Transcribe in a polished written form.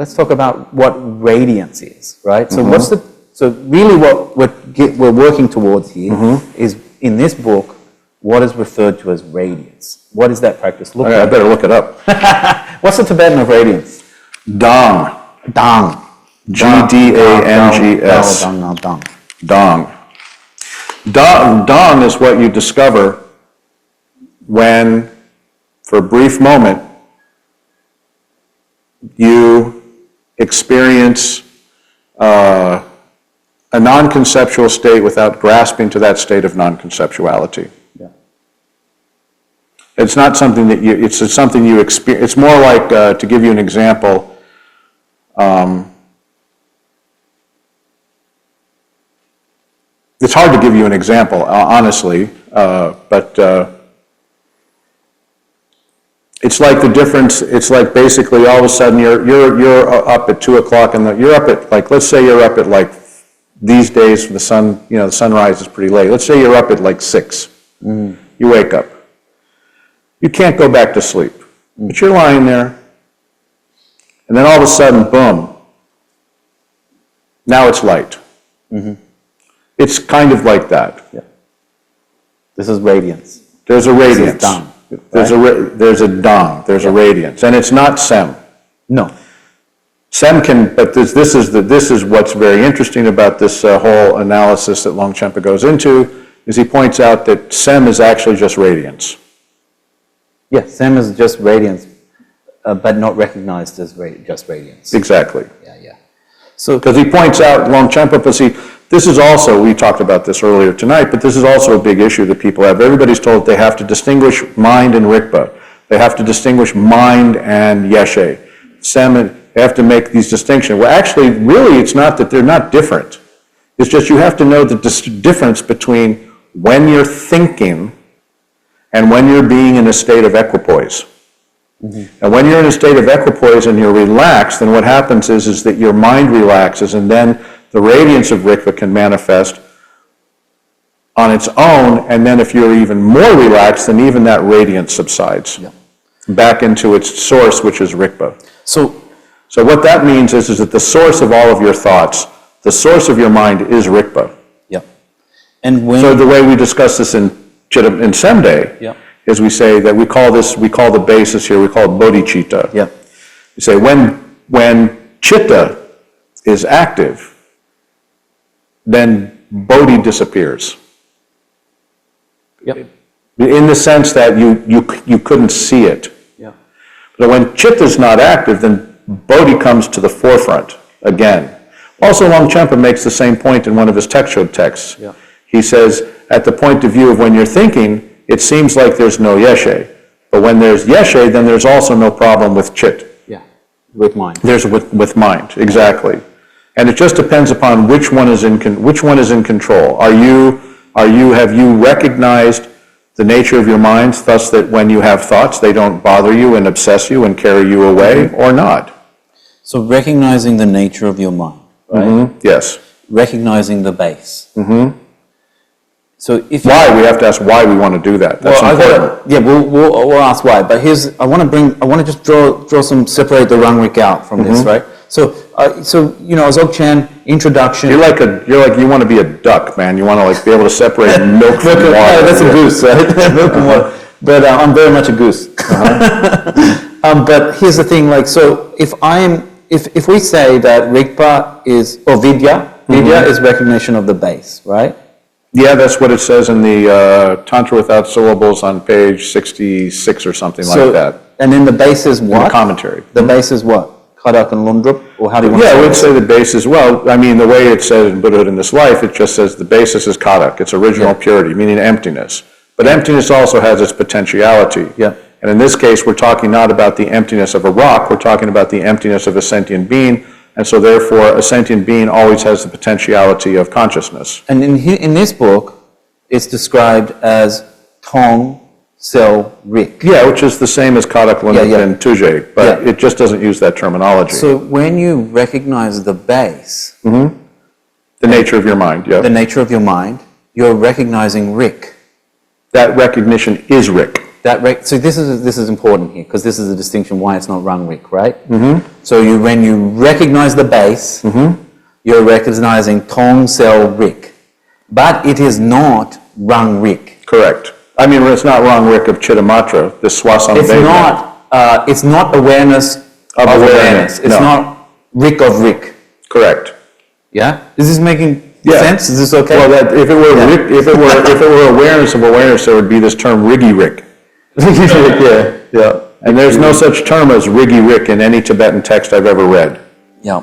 let's talk about what radiance is, right? So so really what we're working towards here is, in this book, what is referred to as radiance. What is that practice look like? I better look it up. What's the Tibetan of radiance? Dong. Dang. G-D-A-N-G-S. Dong. Dong is what you discover when, for a brief moment, you experience a non-conceptual state without grasping to that state of non-conceptuality. Yeah. It's not something that it's something you experience. It's more like, to give you an example, it's hard to give you an example, honestly, but it's like the difference. It's like basically all of a sudden you're up at 2 o'clock and you're up at, like, let's say you're up at, like, these days the sunrise is pretty late. Let's say you're up at like 6. You wake up. You can't go back to sleep, but you're lying there, and then all of a sudden, boom! Now it's light. It's kind of like that. Yeah. This is radiance. There's a radiance. Dang, There's a dong. There's a radiance, and it's not sem. No. Sem can, but this is what's very interesting about this whole analysis that Longchenpa goes into, is he points out that sem is actually just radiance. Yeah, sem is just radiance, but not recognized as just radiance. Exactly. Yeah. So, because he points out, Longchenpa, see, this is also, we talked about this earlier tonight, but this is also a big issue that people have. Everybody's told they have to distinguish mind and rigpa. They have to distinguish mind and yeshe. They have to make these distinctions. Well, actually, really, it's not that they're not different. It's just you have to know the difference between when you're thinking and when you're being in a state of equipoise. And when you're in a state of equipoise and you're relaxed, then what happens is that your mind relaxes, and then the radiance of rigpa can manifest on its own, and then if you're even more relaxed, then even that radiance subsides back into its source, which is rigpa. So what that means is that the source of all of your thoughts, the source of your mind is rigpa. Yeah. And when, so the way we discuss this in Semde is we say that we call the basis here, we call it bodhicitta. Yeah. You say when chitta is active, then bodhi disappears. Yep. In the sense that you couldn't see it. Yeah. But when chitta is not active, then bodhi comes to the forefront again. Also, Longchenpa makes the same point in one of his textual texts. Yeah. He says, at the point of view of when you're thinking, it seems like there's no yeshe. But when there's yeshe, then there's also no problem with chit. Yeah, with mind. There's with mind, exactly. And it just depends upon which one is in control. Have you recognized the nature of your minds, thus that when you have thoughts, they don't bother you and obsess you and carry you away, or not? So recognizing the nature of your mind, right? Yes. Recognizing the base. So if why? We have to ask why we want to do that. That's important. We'll ask why. But I want to just separate the Rangrik out from this, right? So Dzogchen introduction. You're like you want to be a duck, man. You want to be able to separate milk from water. Yeah, that's a goose, right? Milk and water. But I'm very much a goose. But here's the thing, so if we say that rigpa is, or vidya is recognition of the base, right? Yeah, that's what it says in the Tantra Without Syllables on page 66 or something like that. And then the base is what? In the commentary. The base is what? Kadak and Lundrup? Or how do you want to say I would say the base is, the way it says in Buddhahood in this life, it just says the basis is kadak. It's original purity, meaning emptiness. But emptiness also has its potentiality. Yeah. And in this case, we're talking not about the emptiness of a rock, we're talking about the emptiness of a sentient being. And so therefore, a sentient being always has the potentiality of consciousness. And in this book, it's described as Tong, Sel, Rik. Yeah, which is the same as Kadak, Lunak, and Tuje, but it just doesn't use that terminology. So when you recognize the base, the nature of your mind, the nature of your mind, you're recognizing Rik. That recognition is Rik. So this is important here because this is a distinction why it's not rung rik, right? Mm-hmm. So when you recognize the base, you're recognizing tong sel rik, but it is not rung rik. Correct. I mean, it's not rung rik of Chittamatra, the Swasam. It's not awareness of awareness. It's not rik of rik. Correct. Yeah. Is this making sense? Is this okay? Well, if it were rik, if it were awareness of awareness, there would be this term riggy rik. Yeah. And there's no such term as riggy rik in any Tibetan text I've ever read. Yeah.